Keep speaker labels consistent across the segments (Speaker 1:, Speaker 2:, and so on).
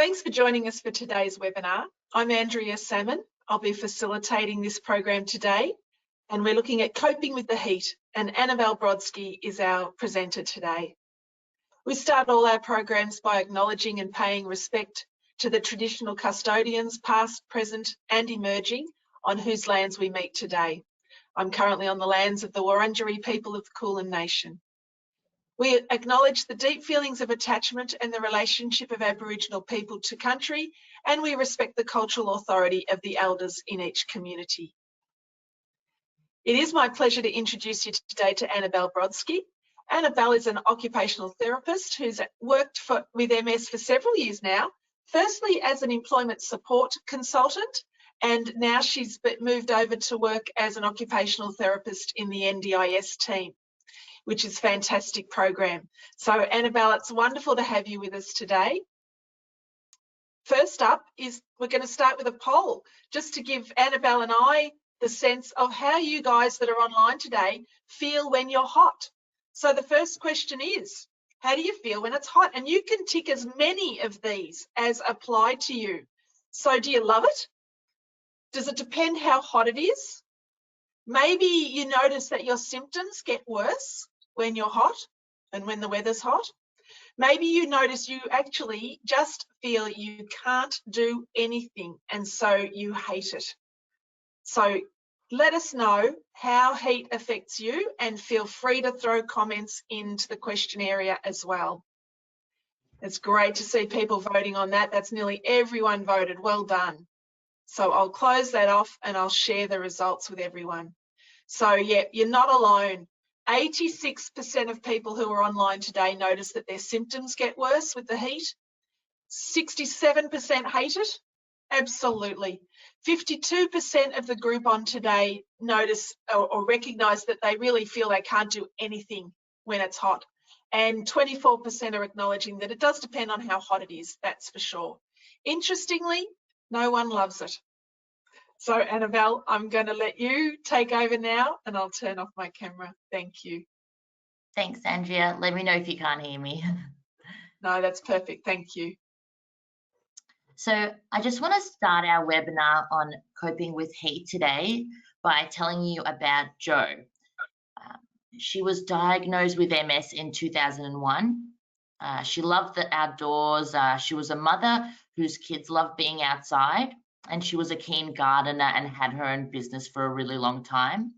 Speaker 1: Thanks for joining us for today's webinar. I'm Andrea Salmon. I'll be facilitating this program today, and we're looking at coping with the heat, and Annabelle Brodsky is our presenter today. We start all our programs by acknowledging and paying respect to the traditional custodians, past, present and emerging, on whose lands we meet today. I'm currently on the lands of the Wurundjeri people of the Kulin Nation. We acknowledge the deep feelings of attachment and the relationship of Aboriginal people to country, and we respect the cultural authority of the elders in each community. It is my pleasure to introduce you today to Annabelle Brodsky. Annabelle is an occupational therapist who's worked with MS for several years now, firstly as an employment support consultant, and now she's moved over to work as an occupational therapist in the NDIS team, which is a fantastic program. So Annabelle, it's wonderful to have you with us today. First up is we're going to start with a poll, just to give Annabelle and I the sense of how you guys that are online today feel when you're hot. So the first question is, how do you feel when it's hot? And you can tick as many of these as apply to you. So do you love it? Does it depend how hot it is? Maybe you notice that your symptoms get worse when you're hot and when the weather's hot. Maybe you notice you actually just feel you can't do anything and so you hate it. So let us know how heat affects you and feel free to throw comments into the question area as well. It's great to see people voting on that. That's nearly everyone voted. Well done. So I'll close that off and I'll share the results with everyone. So yeah, you're not alone. 86% of people who are online today notice that their symptoms get worse with the heat. 67% hate it. Absolutely. 52% of the group on today notice or recognise that they really feel they can't do anything when it's hot. And 24% are acknowledging that it does depend on how hot it is, that's for sure. Interestingly, no one loves it. So Annabelle, I'm going to let you take over now and I'll turn off my camera. Thank you.
Speaker 2: Thanks, Andrea. Let me know if you can't hear me.
Speaker 1: No, that's perfect. Thank you.
Speaker 2: So I just want to start our webinar on coping with heat today by telling you about Jo. She was diagnosed with MS in 2001. She loved the outdoors. She was a mother whose kids loved being outside, and she was a keen gardener and had her own business for a really long time.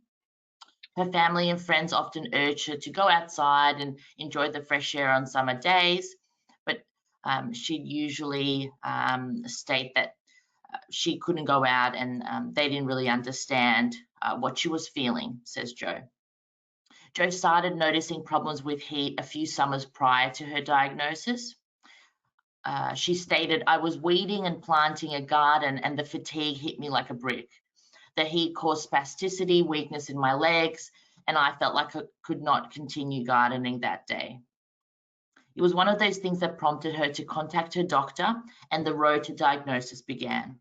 Speaker 2: Her family and friends often urged her to go outside and enjoy the fresh air on summer days, but she'd usually state that she couldn't go out and they didn't really understand what she was feeling, says Jo. Jo started noticing problems with heat a few summers prior to her diagnosis. She stated, "I was weeding and planting a garden and the fatigue hit me like a brick. The heat caused spasticity, weakness in my legs, and I felt like I could not continue gardening that day." It was one of those things that prompted her to contact her doctor, and the road to diagnosis began.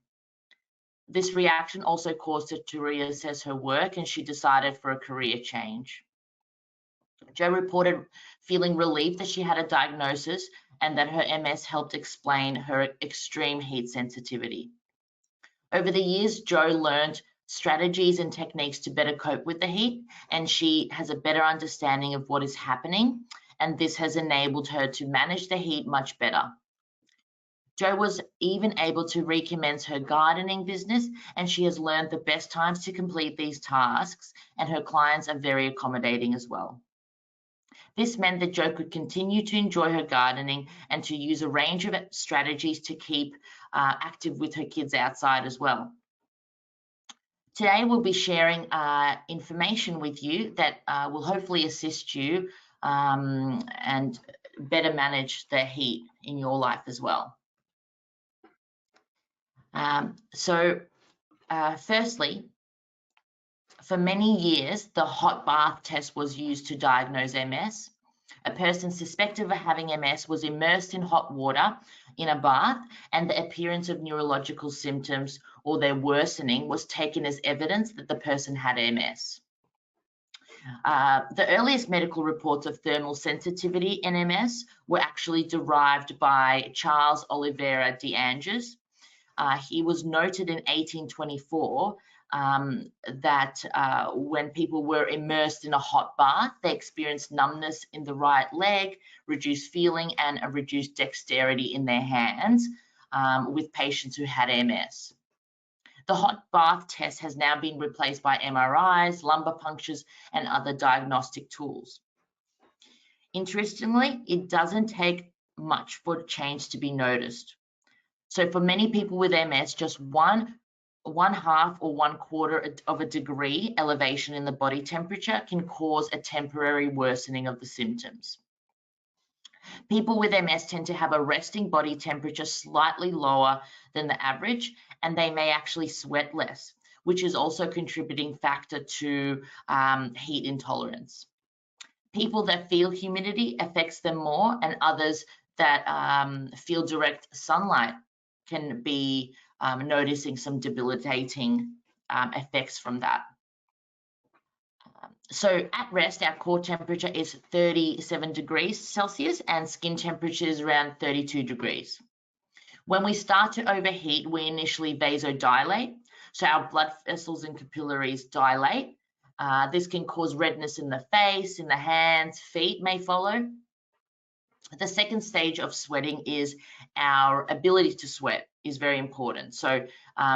Speaker 2: This reaction also caused her to reassess her work, and she decided for a career change. Jo reported feeling relieved that she had a diagnosis and that her MS helped explain her extreme heat sensitivity. Over the years, Jo learned strategies and techniques to better cope with the heat, and she has a better understanding of what is happening, and this has enabled her to manage the heat much better. Jo was even able to recommence her gardening business, and she has learned the best times to complete these tasks, and her clients are very accommodating as well. This meant that Jo could continue to enjoy her gardening and to use a range of strategies to keep active with her kids outside as well. Today, we'll be sharing information with you that will hopefully assist you and better manage the heat in your life as well. Firstly, for many years, the hot bath test was used to diagnose MS. A person suspected of having MS was immersed in hot water in a bath, and the appearance of neurological symptoms or their worsening was taken as evidence that the person had MS. The earliest medical reports of thermal sensitivity in MS were actually derived by Charles Oliveira de Anges. He was noted in 1824 that when people were immersed in a hot bath, they experienced numbness in the right leg, reduced feeling, and a reduced dexterity in their hands with patients who had MS. The hot bath test has now been replaced by MRIs, lumbar punctures, and other diagnostic tools. Interestingly, it doesn't take much for change to be noticed. So for many people with MS, just one half or 1/4 of a degree elevation in the body temperature can cause a temporary worsening of the symptoms. People with MS tend to have a resting body temperature slightly lower than the average, and they may actually sweat less, which is also a contributing factor to heat intolerance. People that feel humidity affects them more, and others that feel direct sunlight can be noticing some debilitating effects from that. So at rest, our core temperature is 37 degrees Celsius and skin temperature is around 32 degrees. When we start to overheat, we initially vasodilate. So our blood vessels and capillaries dilate. This can cause redness in the face, in the hands, feet may follow. The second stage of sweating is our ability to sweat is very important. So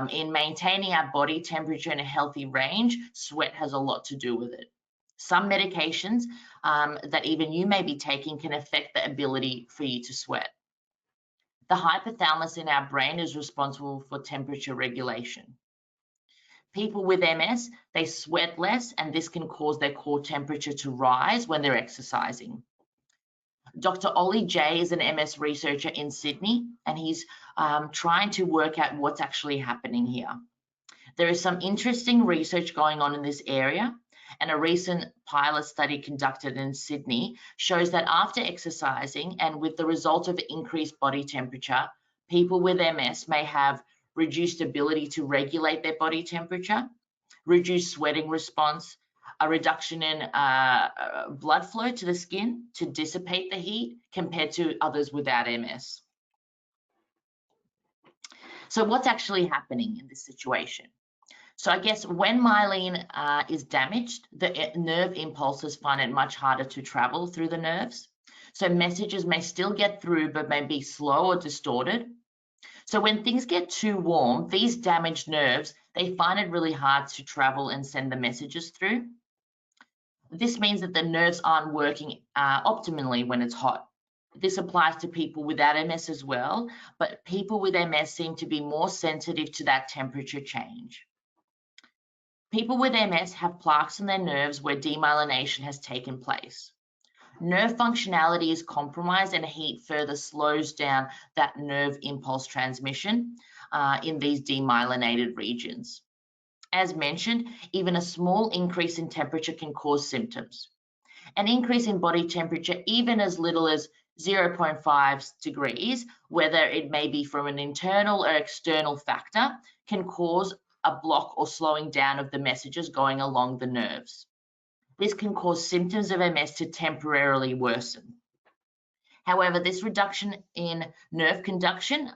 Speaker 2: in maintaining our body temperature in a healthy range, sweat has a lot to do with it. Some medications that even you may be taking can affect the ability for you to sweat. The hypothalamus in our brain is responsible for temperature regulation. People with MS, they sweat less, and this can cause their core temperature to rise when they're exercising. Dr. Ollie J is an MS researcher in Sydney, and he's trying to work out what's actually happening here. There is some interesting research going on in this area, and a recent pilot study conducted in Sydney shows that after exercising and with the result of increased body temperature, people with MS may have reduced ability to regulate their body temperature, reduced sweating response, a reduction in blood flow to the skin to dissipate the heat compared to others without MS. So what's actually happening in this situation? So I guess when myelin is damaged, the nerve impulses find it much harder to travel through the nerves. So messages may still get through, but may be slow or distorted. So when things get too warm, these damaged nerves, they find it really hard to travel and send the messages through. This means that the nerves aren't working optimally when it's hot. This applies to people without MS as well, but people with MS seem to be more sensitive to that temperature change. People with MS have plaques in their nerves where demyelination has taken place. Nerve functionality is compromised and heat further slows down that nerve impulse transmission in these demyelinated regions. As mentioned, even a small increase in temperature can cause symptoms. An increase in body temperature, even as little as 0.5 degrees, whether it may be from an internal or external factor, can cause a block or slowing down of the messages going along the nerves. This can cause symptoms of MS to temporarily worsen. However, this reduction in nerve conduction,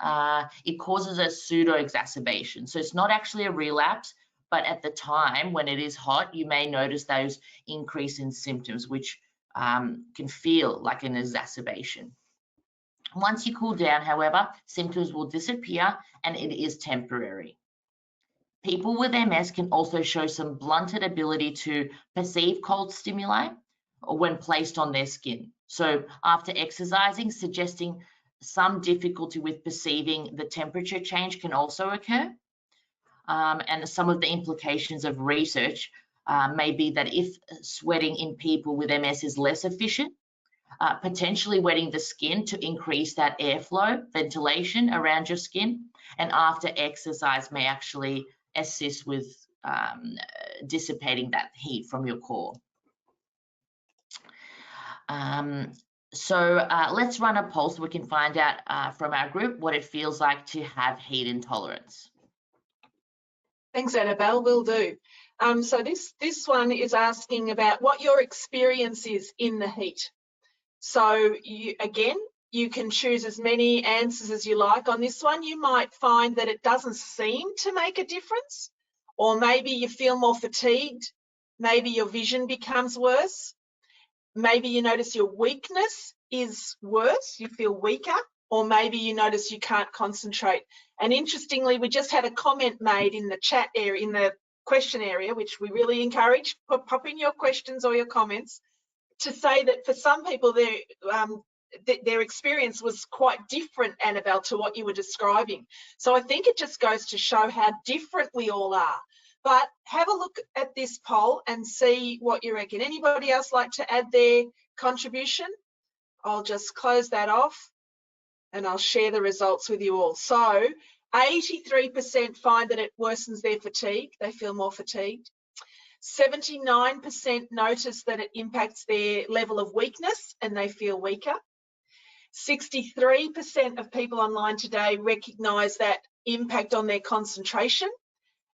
Speaker 2: it causes a pseudo-exacerbation. So it's not actually a relapse, but at the time when it is hot, you may notice those increase in symptoms, which can feel like an exacerbation. Once you cool down, however, symptoms will disappear and it is temporary. People with MS can also show some blunted ability to perceive cold stimuli when placed on their skin. So after exercising, suggesting some difficulty with perceiving the temperature change can also occur. And some of the implications of research may be that if sweating in people with MS is less efficient, potentially wetting the skin to increase that airflow, ventilation around your skin, and after exercise may actually assist with dissipating that heat from your core. So let's run a poll so we can find out from our group what it feels like to have heat intolerance.
Speaker 1: Thanks, Annabelle. Will do. So this one is asking about what your experience is in the heat. So you can choose as many answers as you like on this one. You might find that it doesn't seem to make a difference, or maybe you feel more fatigued. Maybe your vision becomes worse. Maybe you notice your weakness is worse, you feel weaker, or maybe you notice you can't concentrate. And interestingly, we just had a comment made in the chat area, in the question area, which we really encourage. Pop in your questions or your comments, to say that for some people, their experience was quite different, Annabelle, to what you were describing. So I think it just goes to show how different we all are. But have a look at this poll and see what you reckon. Anybody else like to add their contribution? I'll just close that off and I'll share the results with you all. So 83% find that it worsens their fatigue. They feel more fatigued. 79% notice that it impacts their level of weakness and they feel weaker. 63% of people online today recognise that impact on their concentration.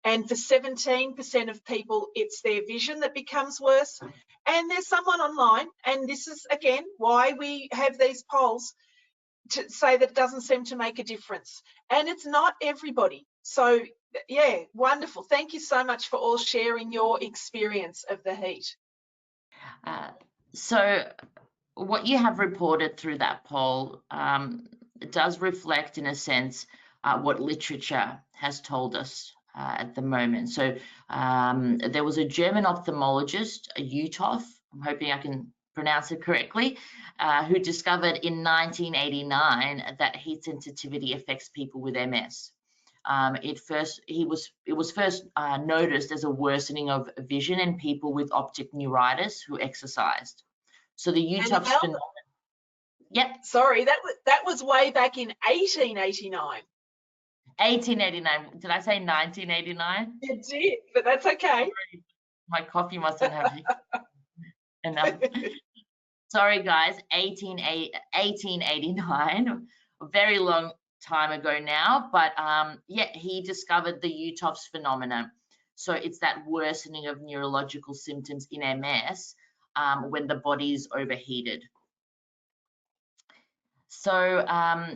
Speaker 1: And for 17% of people, it's their vision that becomes worse. And there's someone online, and this is, again, why we have these polls, to say that it doesn't seem to make a difference. And it's not everybody. So, yeah, wonderful. Thank you so much for all sharing your experience of the heat.
Speaker 2: So what you have reported through that poll does reflect, in a sense, what literature has told us at the moment. So there was a German ophthalmologist, a Uthoff, I'm hoping I can pronounce it correctly, who discovered in 1989 that heat sensitivity affects people with MS. It was first noticed as a worsening of vision in people with optic neuritis who exercised. So the Uthoff phenomenon. Yep.
Speaker 1: Sorry, that was way back in 1889.
Speaker 2: 1889. Did I say 1989?
Speaker 1: You did, but that's okay.
Speaker 2: My coffee mustn't have enough. Sorry, guys. 1889. A very long time ago now, but yeah, he discovered the Uthoff's phenomenon. So it's that worsening of neurological symptoms in MS when the body is overheated. So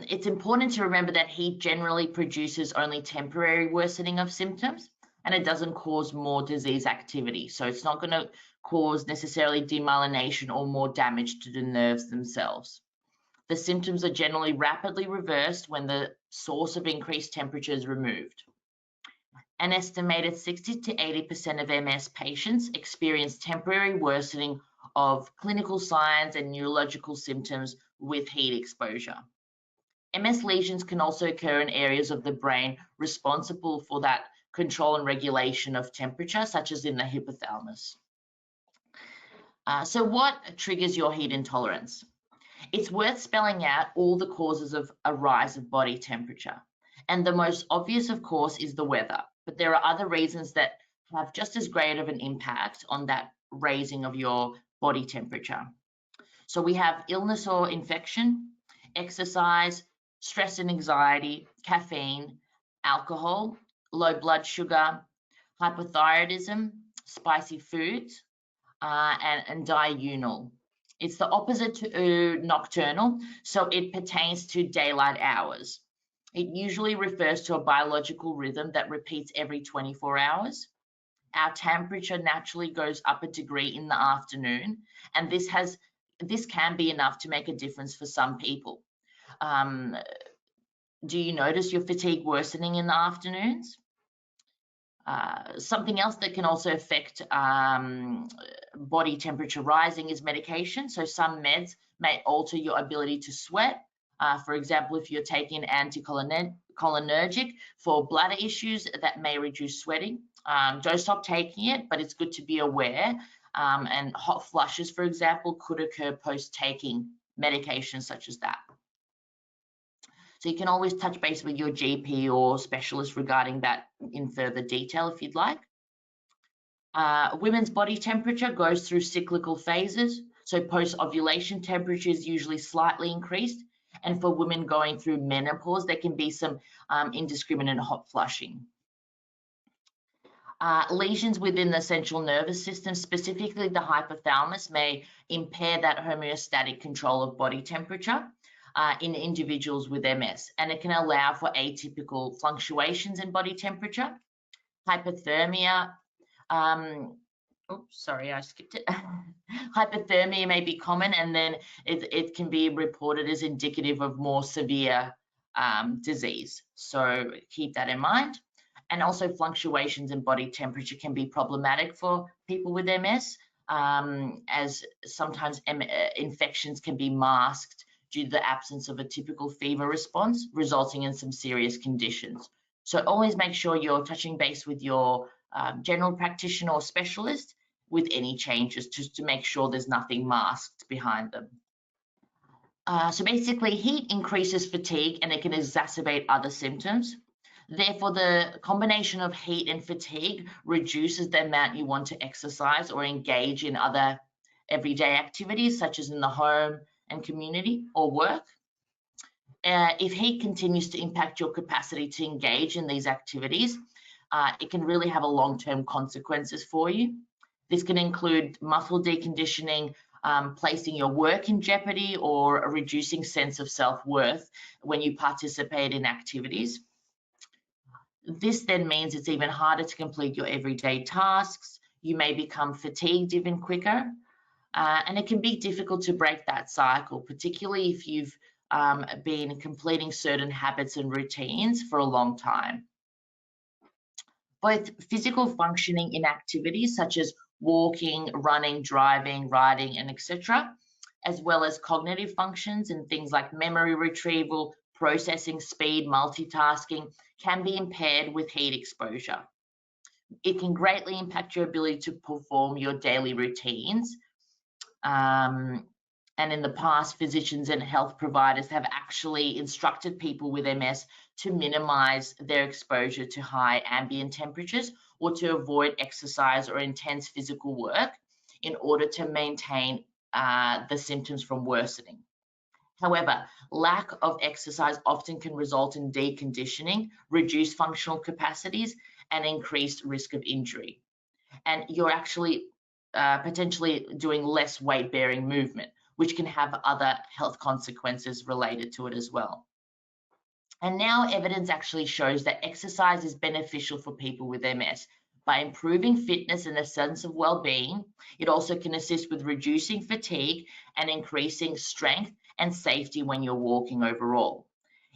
Speaker 2: it's important to remember that heat generally produces only temporary worsening of symptoms, and it doesn't cause more disease activity. So it's not going to cause necessarily demyelination or more damage to the nerves themselves. The symptoms are generally rapidly reversed when the source of increased temperature is removed. An estimated 60 to 80% of MS patients experience temporary worsening of clinical signs and neurological symptoms with heat exposure. MS lesions can also occur in areas of the brain responsible for that control and regulation of temperature, such as in the hypothalamus. So what triggers your heat intolerance? It's worth spelling out all the causes of a rise of body temperature. And the most obvious, of course, is the weather. But there are other reasons that have just as great of an impact on that raising of your body temperature. So we have illness or infection, exercise, stress and anxiety, caffeine, alcohol, low blood sugar, hypothyroidism, spicy foods, and diurnal. It's the opposite to nocturnal, so it pertains to daylight hours. It usually refers to a biological rhythm that repeats every 24 hours. Our temperature naturally goes up a degree in the afternoon, and this can be enough to make a difference for some people. Do you notice your fatigue worsening in the afternoons? Something else that can also affect body temperature rising is medication. So some meds may alter your ability to sweat. For example, if you're taking anticholinergic for bladder issues, that may reduce sweating. Don't stop taking it, but it's good to be aware. And hot flushes, for example, could occur post-taking medications such as that. So you can always touch base with your GP or specialist regarding that in further detail if you'd like. Women's body temperature goes through cyclical phases. So post-ovulation temperature is usually slightly increased. And for women going through menopause, there can be some indiscriminate hot flushing. Lesions within the central nervous system, specifically the hypothalamus, may impair that homeostatic control of body temperature in individuals with MS, and it can allow for atypical fluctuations in body temperature. Hypothermia, oops, sorry, I skipped it. Hypothermia may be common, and then it can be reported as indicative of more severe disease. So keep that in mind. And also fluctuations in body temperature can be problematic for people with MS, as sometimes infections can be masked due to the absence of a typical fever response, resulting in some serious conditions. So always make sure you're touching base with your general practitioner or specialist with any changes, just to make sure there's nothing masked behind them. So basically, heat increases fatigue and it can exacerbate other symptoms. Therefore, the combination of heat and fatigue reduces the amount you want to exercise or engage in other everyday activities, such as in the home and community or work. If heat continues to impact your capacity to engage in these activities, it can really have a long-term consequences for you. This can include muscle deconditioning, placing your work in jeopardy, or a reducing sense of self-worth when you participate in activities. This then means it's even harder to complete your everyday tasks. You may become fatigued even quicker, and it can be difficult to break that cycle, particularly if you've been completing certain habits and routines for a long time. Both physical functioning in activities such as walking, running, driving, riding, and etc., as well as cognitive functions and things like memory retrieval, processing speed, multitasking, can be impaired with heat exposure. It can greatly impact your ability to perform your daily routines. And in the past, physicians and health providers have actually instructed people with MS to minimize their exposure to high ambient temperatures or to avoid exercise or intense physical work in order to maintain the symptoms from worsening. However, lack of exercise often can result in deconditioning, reduced functional capacities, and increased risk of injury. And you're actually potentially doing less weight-bearing movement, which can have other health consequences related to it as well. And now evidence actually shows that exercise is beneficial for people with MS. By improving fitness and a sense of well-being, it also can assist with reducing fatigue and increasing strength and safety when you're walking overall.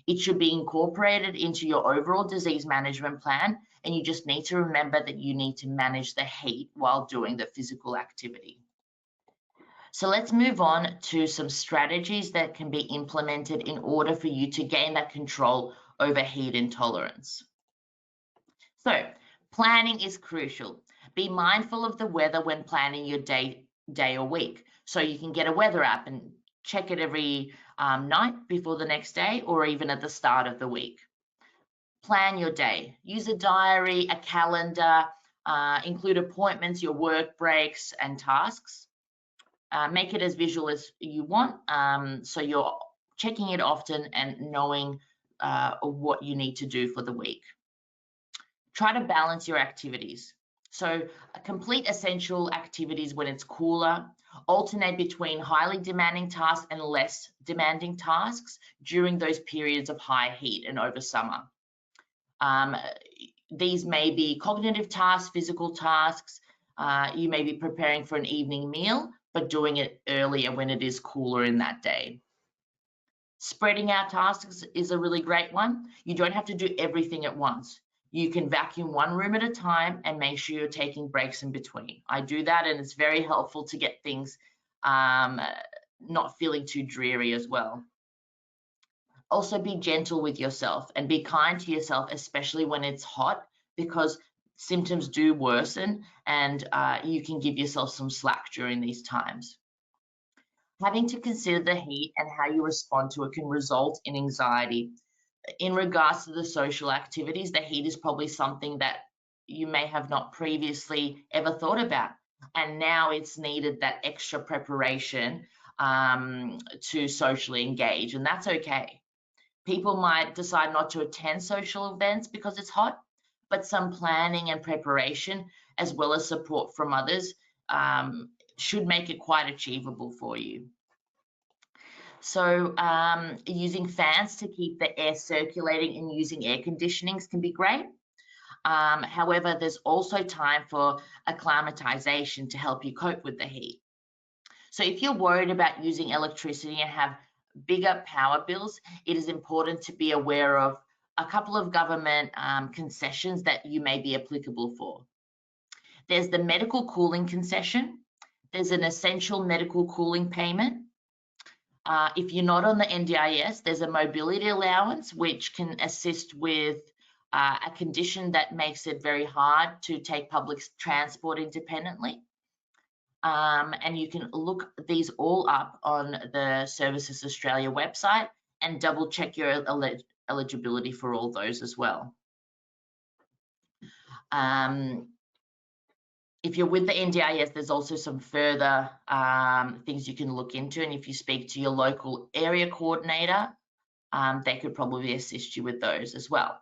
Speaker 2: It should be incorporated into your overall disease management plan, and you just need to remember that you need to manage the heat while doing the physical activity. So let's move on to some strategies that can be implemented in order for you to gain that control over heat intolerance. So planning is crucial. Be mindful of the weather when planning your day or week. So you can get a weather app and check it every night before the next day, or even at the start of the week. Plan your day. Use a diary, a calendar, include appointments, your work breaks, and tasks. Make it as visual as you want, so you're checking it often and knowing what you need to do for the week. Try to balance your activities. So complete essential activities when it's cooler. Alternate between highly demanding tasks and less demanding tasks during those periods of high heat and over summer. These may be cognitive tasks, physical tasks. You may be preparing for an evening meal, but doing it earlier when it is cooler in that day. Spreading out tasks is a really great one. You don't have to do everything at once. You can vacuum one room at a time and make sure you're taking breaks in between. I do that, and it's very helpful to get things not feeling too dreary as well. Also, be gentle with yourself and be kind to yourself, especially when it's hot, because symptoms do worsen, and you can give yourself some slack during these times. Having to consider the heat and how you respond to it can result in anxiety. In regards to the social activities, the heat is probably something that you may have not previously ever thought about, and now it's needed that extra preparation to socially engage, and that's okay. People might decide not to attend social events because it's hot, but some planning and preparation, as well as support from others, should make it quite achievable for you. So using fans to keep the air circulating and using air conditionings can be great. However, there's also time for acclimatization to help you cope with the heat. So if you're worried about using electricity and have bigger power bills, it is important to be aware of a couple of government concessions that you may be applicable for. There's the medical cooling concession. There's an essential medical cooling payment. If you're not on the NDIS, there's a mobility allowance, which can assist with a condition that makes it very hard to take public transport independently. And you can look these all up on the Services Australia website and double check your eligibility for all those as well. If you're with the NDIS, there's also some further things you can look into. And if you speak to your local area coordinator, they could probably assist you with those as well.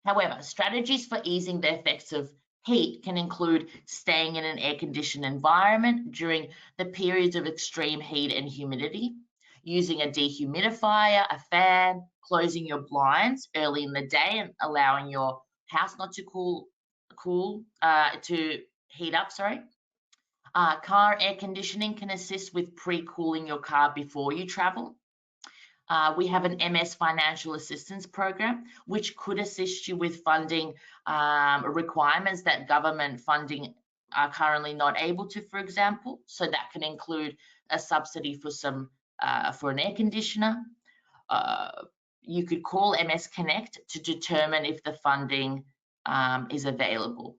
Speaker 2: However, strategies for easing the effects of heat can include staying in an air-conditioned environment during the periods of extreme heat and humidity, using a dehumidifier, a fan, closing your blinds early in the day and allowing your house not to heat up, Car air conditioning can assist with pre-cooling your car before you travel. We have an MS Financial Assistance Program, which could assist you with funding requirements that government funding are currently not able to, for example. So that can include a subsidy for an air conditioner. You could call MS Connect to determine if the funding is available.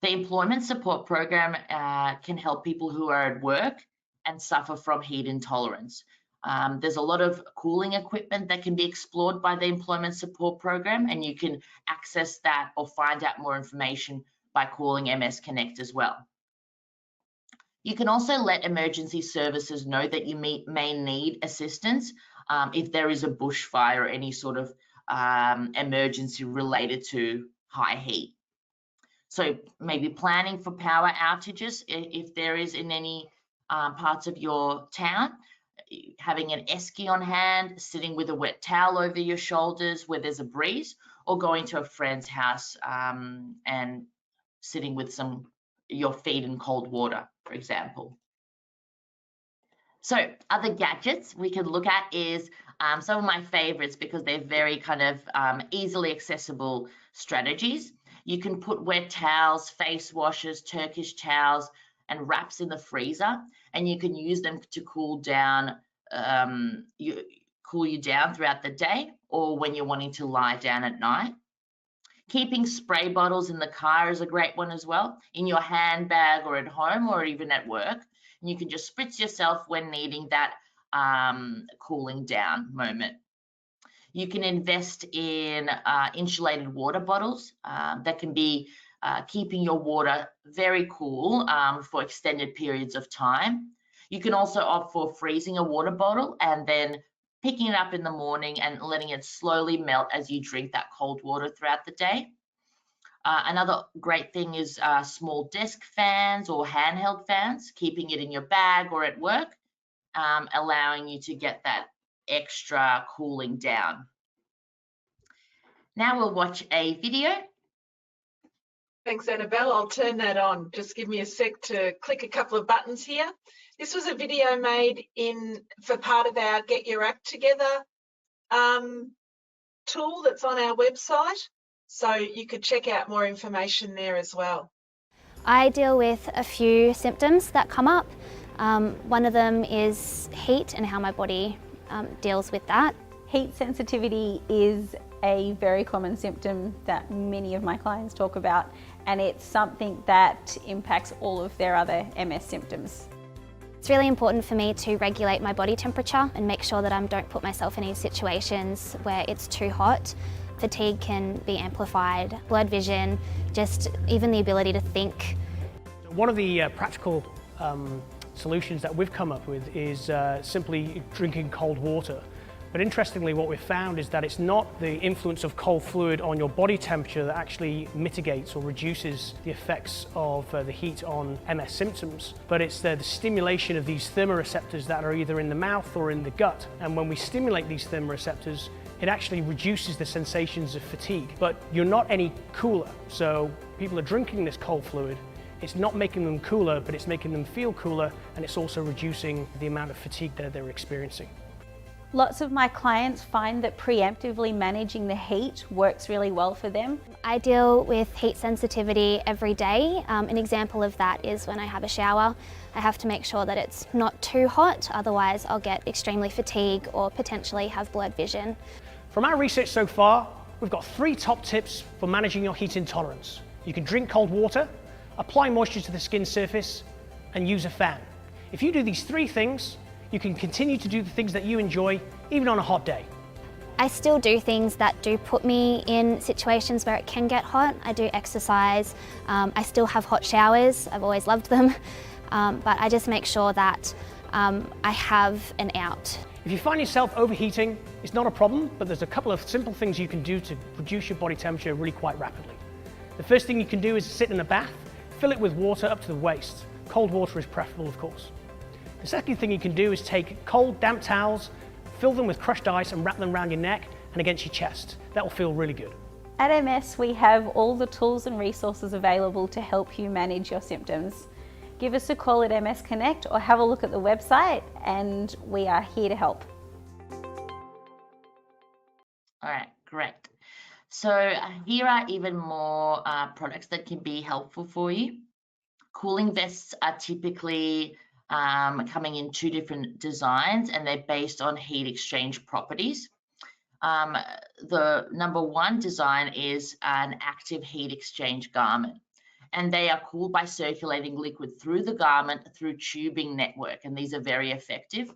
Speaker 2: The Employment Support Program can help people who are at work and suffer from heat intolerance. There's a lot of cooling equipment that can be explored by the Employment Support Program, and you can access that or find out more information by calling MS Connect as well. You can also let emergency services know that you may need assistance if there is a bushfire or any sort of emergency related to high heat. So maybe planning for power outages if there is in any parts of your town, having an esky on hand, sitting with a wet towel over your shoulders where there's a breeze, or going to a friend's house and sitting with your feet in cold water, for example. So other gadgets we can look at is some of my favorites because they're very kind of easily accessible strategies. You can put wet towels, face washes, Turkish towels, and wraps in the freezer, and you can use them to cool you down throughout the day or when you're wanting to lie down at night. Keeping spray bottles in the car is a great one as well, in your handbag or at home or even at work. And you can just spritz yourself when needing that cooling down moment. You can invest in insulated water bottles that can be keeping your water very cool for extended periods of time. You can also opt for freezing a water bottle and then picking it up in the morning and letting it slowly melt as you drink that cold water throughout the day. Another great thing is small desk fans or handheld fans, keeping it in your bag or at work, allowing you to get that extra cooling down. Now we'll watch a video.
Speaker 1: Thanks, Annabelle. I'll turn that on. Just give me a sec to click a couple of buttons here. This was a video made for part of our Get Your Act Together tool that's on our website. So you could check out more information there as well.
Speaker 3: I deal with a few symptoms that come up. One of them is heat and how my body deals with that.
Speaker 4: Heat sensitivity is a very common symptom that many of my clients talk about, and it's something that impacts all of their other MS symptoms.
Speaker 3: It's really important for me to regulate my body temperature and make sure that I don't put myself in any situations where it's too hot. Fatigue can be amplified, blurred vision, just even the ability to think.
Speaker 5: One of the practical solutions that we've come up with is simply drinking cold water But interestingly, what we've found is that it's not the influence of cold fluid on your body temperature that actually mitigates or reduces the effects of the heat on MS symptoms, but it's the stimulation of these thermoreceptors that are either in the mouth or in the gut. And when we stimulate these thermoreceptors, it actually reduces the sensations of fatigue, but you're not any cooler. So people are drinking this cold fluid. It's not making them cooler, but it's making them feel cooler, and it's also reducing the amount of fatigue that they're experiencing.
Speaker 4: Lots of my clients find that preemptively managing the heat works really well for them.
Speaker 3: I deal with heat sensitivity every day. An example of that is when I have a shower. I have to make sure that it's not too hot, otherwise I'll get extremely fatigued or potentially have blurred vision.
Speaker 5: From our research so far, we've got 3 top tips for managing your heat intolerance. You can drink cold water, apply moisture to the skin surface, and use a fan. If you do these 3 things, you can continue to do the things that you enjoy, even on a hot day.
Speaker 3: I still do things that do put me in situations where it can get hot. I do exercise. I still have hot showers. I've always loved them. But I just make sure that I have an out.
Speaker 5: If you find yourself overheating, it's not a problem, but there's a couple of simple things you can do to reduce your body temperature really quite rapidly. The first thing you can do is sit in a bath, fill it with water up to the waist. Cold water is preferable, of course. The second thing you can do is take cold, damp towels, fill them with crushed ice and wrap them around your neck and against your chest. That will feel really good.
Speaker 4: At MS, we have all the tools and resources available to help you manage your symptoms. Give us a call at MS Connect or have a look at the website, and we are here to help.
Speaker 2: All right, great. So here are even more products that can be helpful for you. Cooling vests are typically coming in 2 different designs, and they're based on heat exchange properties. The number 1 design is an active heat exchange garment, and they are cooled by circulating liquid through the garment through tubing network, and these are very effective.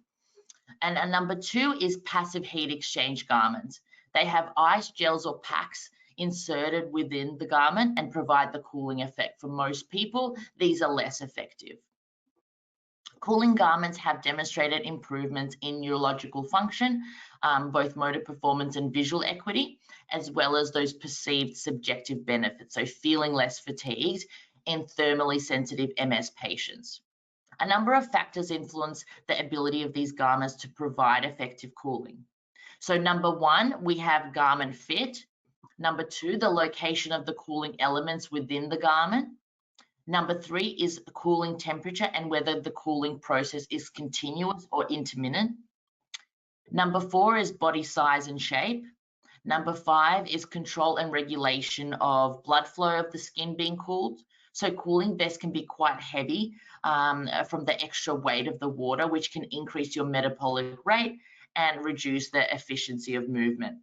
Speaker 2: And number 2 is passive heat exchange garments. They have ice gels or packs inserted within the garment and provide the cooling effect. For most people, these are less effective. Cooling garments have demonstrated improvements in neurological function, both motor performance and visual equity, as well as those perceived subjective benefits, so feeling less fatigued in thermally sensitive MS patients. A number of factors influence the ability of these garments to provide effective cooling. So number 1, we have garment fit. Number 2, the location of the cooling elements within the garment. Number 3 is cooling temperature and whether the cooling process is continuous or intermittent. Number 4 is body size and shape. Number 5 is control and regulation of blood flow of the skin being cooled. So cooling vests can be quite heavy from the extra weight of the water, which can increase your metabolic rate and reduce the efficiency of movement.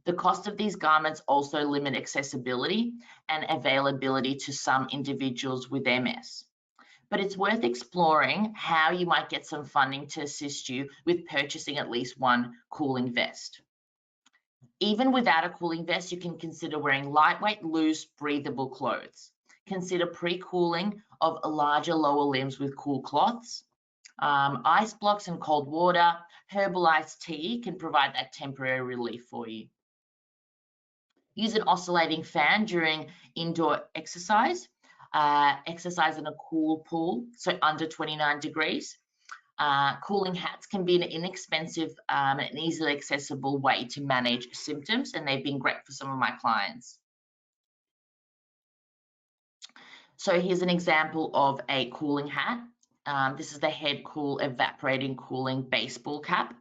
Speaker 2: The cost of these garments also limit accessibility and availability to some individuals with MS. But it's worth exploring how you might get some funding to assist you with purchasing at least 1 cooling vest. Even without a cooling vest, you can consider wearing lightweight, loose, breathable clothes. Consider pre-cooling of larger lower limbs with cool cloths. Ice blocks and cold water, herbal iced tea can provide that temporary relief for you. Use an oscillating fan during indoor exercise. Exercise in a cool pool, so under 29 degrees. Cooling hats can be an inexpensive and easily accessible way to manage symptoms, and they've been great for some of my clients. So here's an example of a cooling hat. This is the Head Cool Evaporating Cooling Baseball Cap,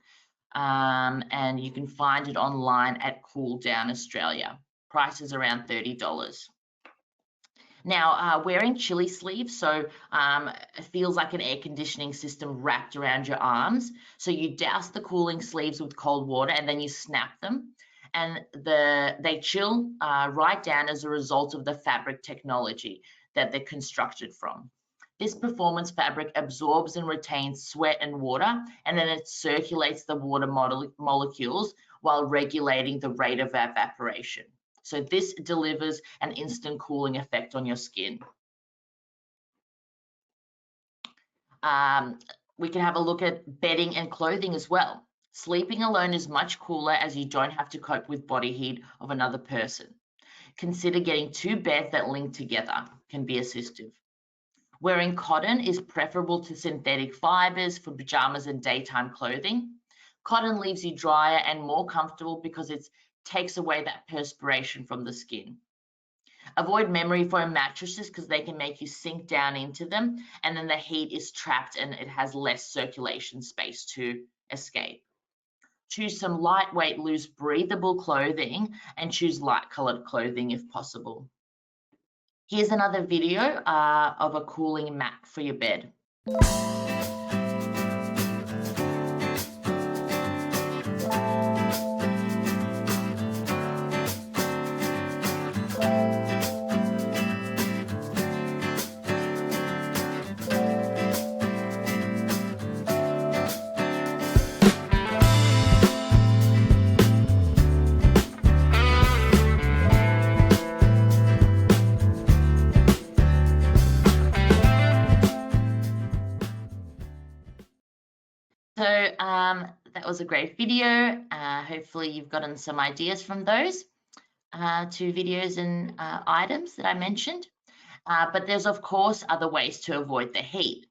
Speaker 2: and you can find it online at Cool Down Australia. Price is around $30. Now, wearing chilly sleeves, so it feels like an air conditioning system wrapped around your arms. So you douse the cooling sleeves with cold water and then you snap them, and they chill right down as a result of the fabric technology that they're constructed from. This performance fabric absorbs and retains sweat and water, and then it circulates the water molecules while regulating the rate of evaporation. So this delivers an instant cooling effect on your skin. We can have a look at bedding and clothing as well. Sleeping alone is much cooler as you don't have to cope with body heat of another person. Consider getting 2 beds that link together, can be assistive. Wearing cotton is preferable to synthetic fibers for pajamas and daytime clothing. Cotton leaves you drier and more comfortable because it takes away that perspiration from the skin. Avoid memory foam mattresses because they can make you sink down into them, and then the heat is trapped and it has less circulation space to escape. Choose some lightweight, loose, breathable clothing and choose light colored clothing if possible. Here's another video of a cooling mat for your bed. So that was a great video. Hopefully you've gotten some ideas from those 2 videos and items that I mentioned. But there's of course other ways to avoid the heat.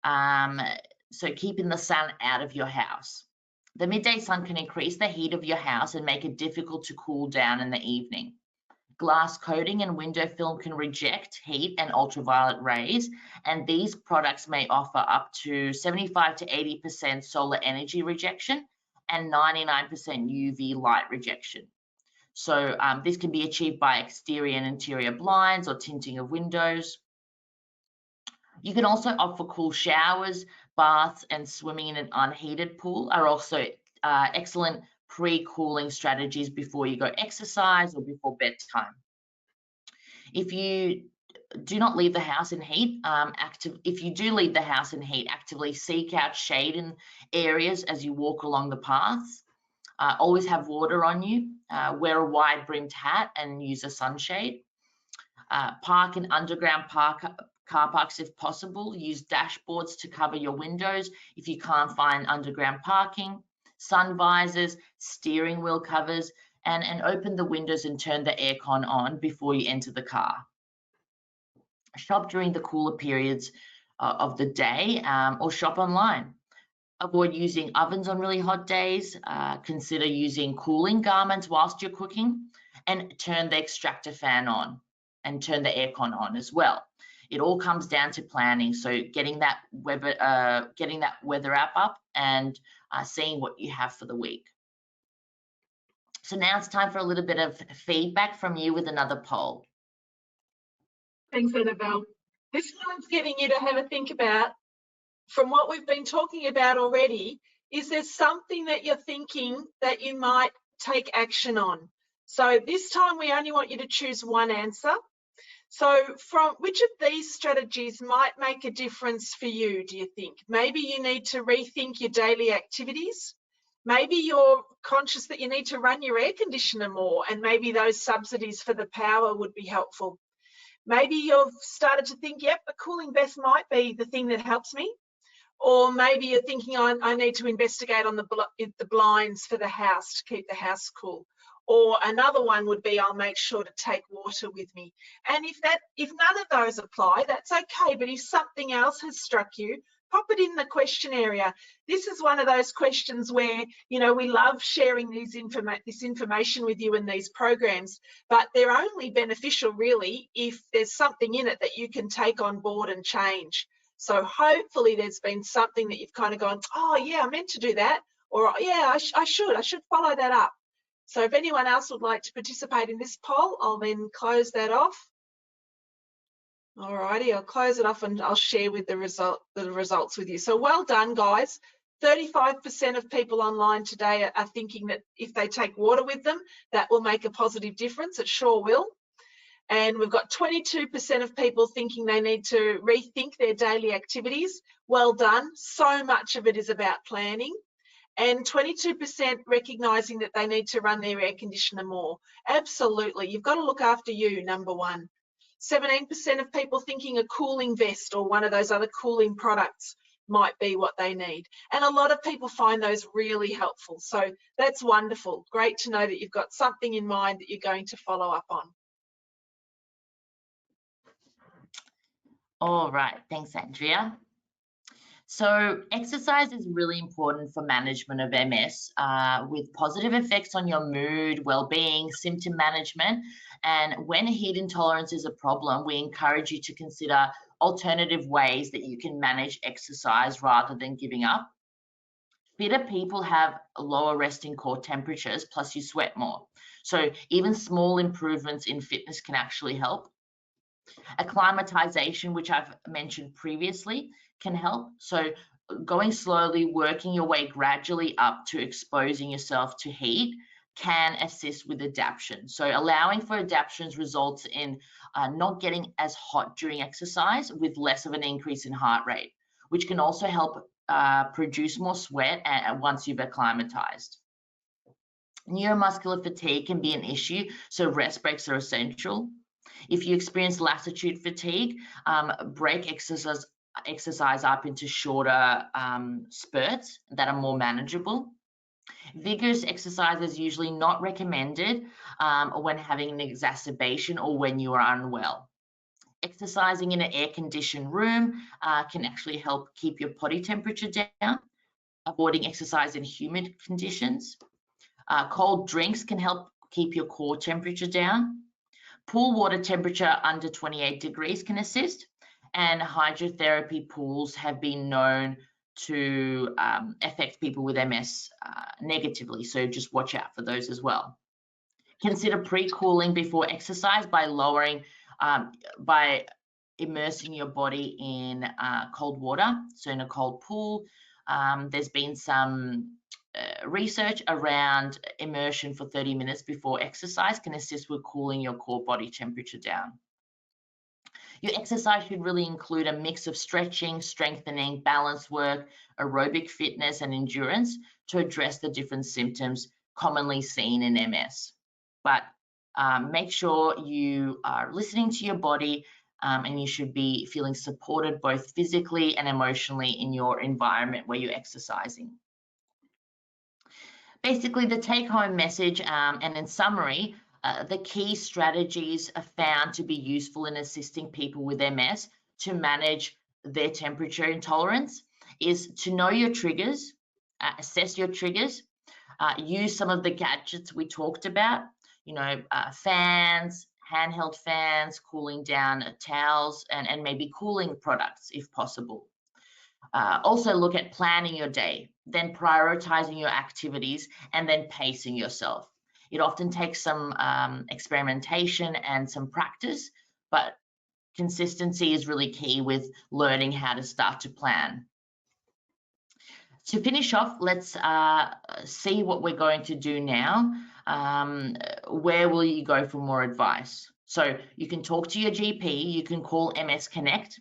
Speaker 2: So keeping the sun out of your house. The midday sun can increase the heat of your house and make it difficult to cool down in the evening. Glass coating and window film can reject heat and ultraviolet rays, and these products may offer up to 75 to 80% solar energy rejection and 99% UV light rejection. So this can be achieved by exterior and interior blinds or tinting of windows. You can also opt for cool showers, baths, and swimming in an unheated pool are also excellent pre-cooling strategies before you go exercise or before bedtime. If you do not leave the house in heat, if you do leave the house in heat, actively seek out shade in areas as you walk along the paths. Always have water on you. Wear a wide-brimmed hat and use a sunshade. Park in underground car parks if possible. Use dashboards to cover your windows if you can't find underground parking. Sun visors, steering wheel covers, and open the windows and turn the aircon on before you enter the car. Shop during the cooler periods of the day or shop online. Avoid using ovens on really hot days. Consider using cooling garments whilst you're cooking, and turn the extractor fan on and turn the aircon on as well. It all comes down to planning. So getting that weather app up and seeing what you have for the week. So now it's time for a little bit of feedback from you with another poll.
Speaker 1: Thanks, Annabelle. This one's getting you to have a think about, from what we've been talking about already, is there something that you're thinking that you might take action on? So this time we only want you to choose one answer. So from which of these strategies might make a difference for you, do you think? Maybe you need to rethink your daily activities. Maybe you're conscious that you need to run your air conditioner more, and maybe those subsidies for the power would be helpful. Maybe you've started to think, yep, a cooling vest might be the thing that helps me. Or maybe you're thinking, I need to investigate on the blinds for the house to keep the house cool. Or another one would be, I'll make sure to take water with me. And if none of those apply, that's okay. But if something else has struck you, pop it in the question area. This is one of those questions where, you know, we love sharing this information with you in these programs, but they're only beneficial really if there's something in it that you can take on board and change. So hopefully there's been something that you've kind of gone, oh yeah, I meant to do that, or yeah, I should follow that up. So if anyone else would like to participate in this poll, I'll then close that off. Alrighty, I'll close it off and I'll share with the results with you. So well done, guys. 35% of people online today are thinking that if they take water with them, that will make a positive difference. It sure will. And we've got 22% of people thinking they need to rethink their daily activities. Well done. So much of it is about planning. And 22% recognising that they need to run their air conditioner more. Absolutely. You've got to look after you, number one. 17% of people thinking a cooling vest or one of those other cooling products. might be what they need. And a lot of people find those really helpful. So that's wonderful. Great to know that you've got something in mind that you're going to follow up on.
Speaker 2: All right, thanks, Andrea. So exercise is really important for management of MS with positive effects on your mood, well-being, symptom management. And when heat intolerance is a problem, we encourage you to consider alternative ways that you can manage exercise rather than giving up. Fitter people have lower resting core temperatures, plus you sweat more. So even small improvements in fitness can actually help. Acclimatization, which I've mentioned previously, can help. So going slowly, working your way gradually up to exposing yourself to heat can assist with adaptation. So allowing for adaptations results in not getting as hot during exercise with less of an increase in heart rate, which can also help produce more sweat once you've acclimatized. Neuromuscular fatigue can be an issue, so rest breaks are essential. If you experience lassitude fatigue, break exercise up into shorter spurts that are more manageable. Vigorous exercise is usually not recommended when having an exacerbation or when you are unwell. Exercising in an air-conditioned room can actually help keep your body temperature down. Avoiding exercise in humid conditions. Cold drinks can help keep your core temperature down. Pool water temperature under 28 degrees can assist, and hydrotherapy pools have been known to affect people with MS negatively, so just watch out for those as well. Consider pre-cooling before exercise by immersing your body in cold water, so in a cold pool. There's been some research around immersion for 30 minutes before exercise can assist with cooling your core body temperature down. Your exercise should really include a mix of stretching, strengthening, balance work, aerobic fitness, and endurance to address the different symptoms commonly seen in MS. But make sure you are listening to your body and you should be feeling supported both physically and emotionally in your environment where you're exercising. Basically, the take-home message and in summary, the key strategies are found to be useful in assisting people with MS to manage their temperature intolerance is to know your triggers, assess your triggers, use some of the gadgets we talked about, fans, handheld fans, cooling down towels, and maybe cooling products if possible. Also look at planning your day, then prioritizing your activities, and then pacing yourself. It often takes some experimentation and some practice, but consistency is really key with learning how to start to plan. To finish off, let's see what we're going to do now. Where will you go for more advice? So you can talk to your GP, you can call MS Connect.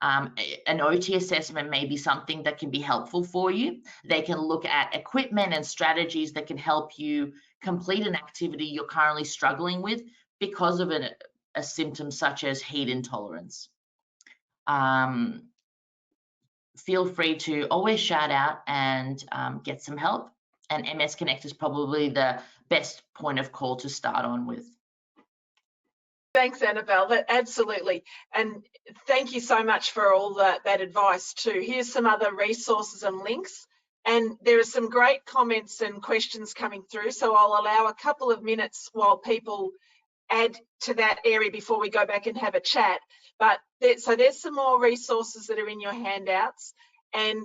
Speaker 2: An OT assessment may be something that can be helpful for you. They can look at equipment and strategies that can help you complete an activity you're currently struggling with because of a symptom such as heat intolerance. Feel free to always shout out and get some help. And MS Connect is probably the best point of call to start on with.
Speaker 1: Thanks, Annabelle. Absolutely. And thank you so much for all that advice too. Here's some other resources and links. And there are some great comments and questions coming through. So I'll allow a couple of minutes while people add to that area before we go back and have a chat. But so there's some more resources that are in your handouts. And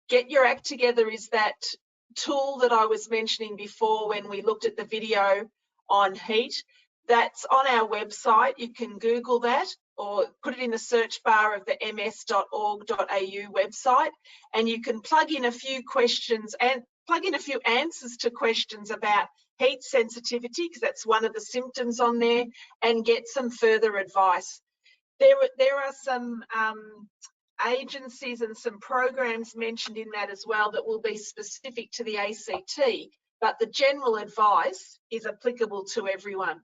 Speaker 1: Get Your Act Together is that tool that I was mentioning before when we looked at the video on heat. That's on our website. You can Google that or put it in the search bar of the ms.org.au website, and you can plug in a few questions and plug in a few answers to questions about heat sensitivity, because that's one of the symptoms on there, and get some further advice. There are some agencies and some programs mentioned in that as well that will be specific to the ACT, but the general advice is applicable to everyone.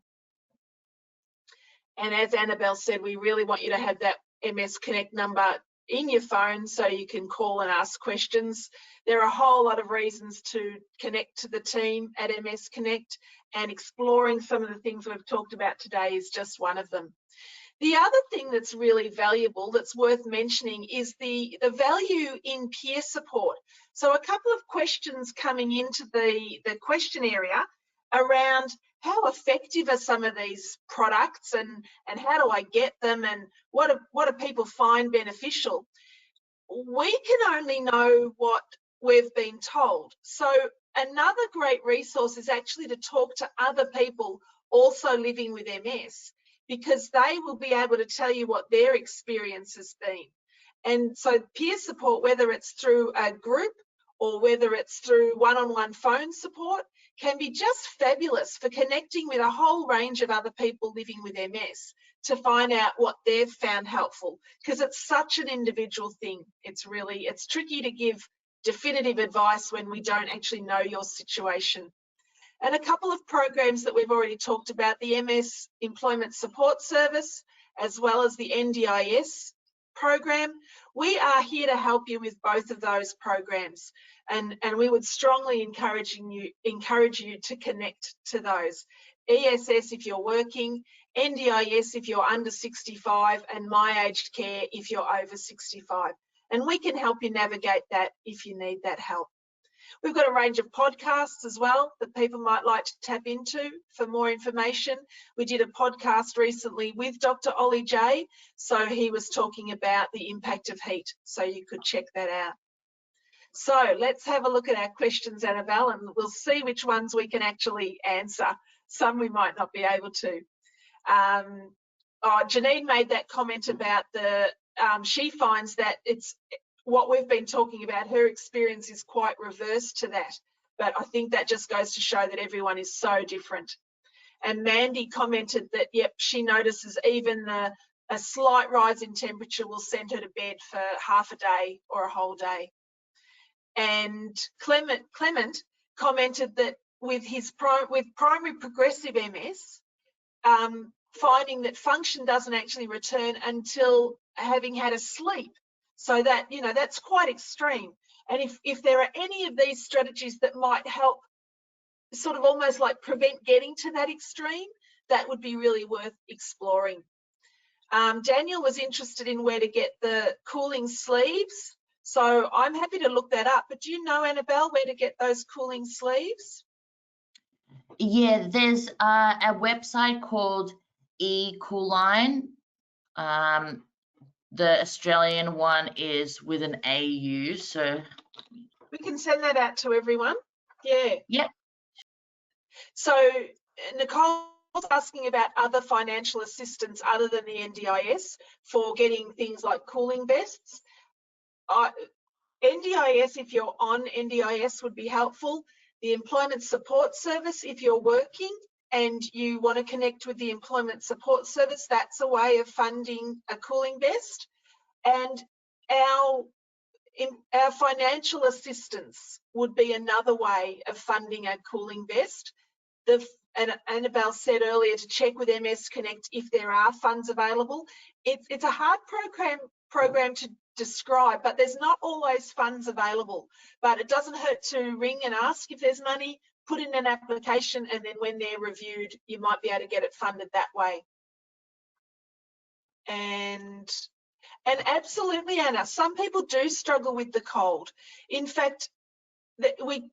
Speaker 1: And as Annabelle said, we really want you to have that MS Connect number in your phone so you can call and ask questions. There are a whole lot of reasons to connect to the team at MS Connect, and exploring some of the things we've talked about today is just one of them. The other thing that's really valuable, that's worth mentioning, is the value in peer support. So a couple of questions coming into the question area around how effective are some of these products, and how do I get them, and what do people find beneficial? We can only know what we've been told. So another great resource is actually to talk to other people also living with MS, because they will be able to tell you what their experience has been. And so peer support, whether it's through a group or whether it's through one-on-one phone support, can be just fabulous for connecting with a whole range of other people living with MS to find out what they've found helpful, because it's such an individual thing. It's tricky to give definitive advice when we don't actually know your situation. And a couple of programs that we've already talked about, the MS Employment Support Service, as well as the NDIS program. We are here to help you with both of those programs, and we would strongly encourage you to connect to those. ESS if you're working, NDIS if you're under 65, and My Aged Care if you're over 65. And we can help you navigate that if you need that help. We've got a range of podcasts as well that people might like to tap into for more information. We did a podcast recently with Dr. Ollie J, so he was talking about the impact of heat, so you could check that out. So let's have a look at our questions, Annabelle, and we'll see which ones we can actually answer. Some we might not be able to. Janine made that comment about she finds that it's what we've been talking about, her experience is quite reverse to that. But I think that just goes to show that everyone is so different. And Mandy commented that, yep, she notices even a slight rise in temperature will send her to bed for half a day or a whole day. And Clement commented that with primary progressive MS, finding that function doesn't actually return until having had a sleep. So that, that's quite extreme. And if there are any of these strategies that might help sort of almost like prevent getting to that extreme, that would be really worth exploring. Daniel was interested in where to get the cooling sleeves. So I'm happy to look that up. But do you know, Annabelle, where to get those cooling sleeves?
Speaker 2: Yeah, there's a website called eCoolline. The Australian one is with an AU, so
Speaker 1: we can send that out to everyone. Yeah.
Speaker 2: Yep.
Speaker 1: So Nicole's asking about other financial assistance other than the NDIS for getting things like cooling vests. NDIS, if you're on NDIS, would be helpful. The Employment Support Service, if you're working and you want to connect with the Employment Support Service, that's a way of funding a cooling vest. And our financial assistance would be another way of funding a cooling vest. And Annabelle said earlier to check with MS Connect if there are funds available. It's a hard program to describe, but there's not always funds available. But it doesn't hurt to ring and ask if there's money, put in an application, and then when they're reviewed, you might be able to get it funded that way. And absolutely, Anna, some people do struggle with the cold. In fact, we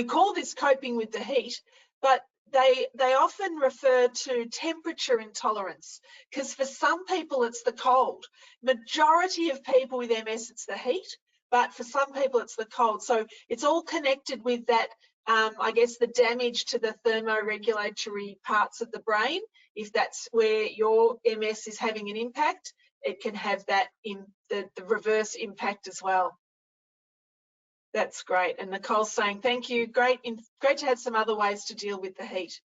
Speaker 1: call this coping with the heat, but they often refer to temperature intolerance, because for some people it's the cold. Majority of people with MS, it's the heat, but for some people it's the cold. So it's all connected with that, I guess, the damage to the thermoregulatory parts of the brain. If that's where your MS is having an impact, it can have that in the reverse impact as well. That's great. And Nicole's saying, thank you. Great to have some other ways to deal with the heat.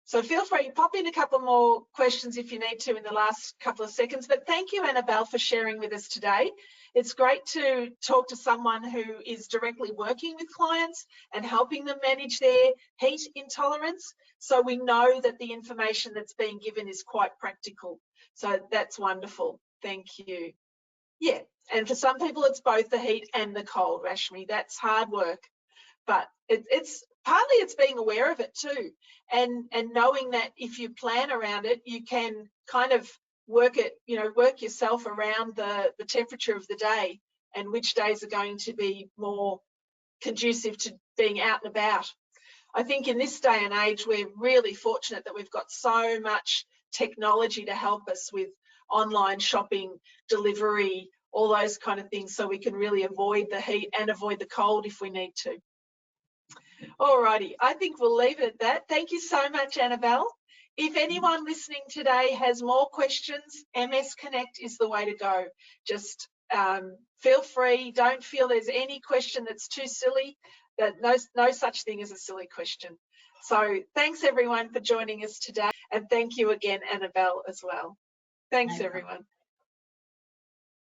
Speaker 1: So feel free, pop in a couple more questions if you need to in the last couple of seconds. But thank you, Annabelle, for sharing with us today. It's great to talk to someone who is directly working with clients and helping them manage their heat intolerance. So we know that the information that's being given is quite practical. So that's wonderful. Thank you. Yeah, and for some people it's both the heat and the cold, Rashmi. That's hard work, but it's partly it's being aware of it too, and knowing that if you plan around it, you can kind of work it, work yourself around the temperature of the day and which days are going to be more conducive to being out and about. I think in this day and age, we're really fortunate that we've got so much technology to help us with online shopping, delivery, all those kind of things, so we can really avoid the heat and avoid the cold if we need to. Alrighty, I think we'll leave it at that. Thank you so much, Annabelle. If anyone listening today has more questions, MS Connect is the way to go. Just feel free. Don't feel there's any question that's too silly. That no such thing as a silly question. So thanks everyone for joining us today, and thank you again, Annabelle, as well. Thanks everyone.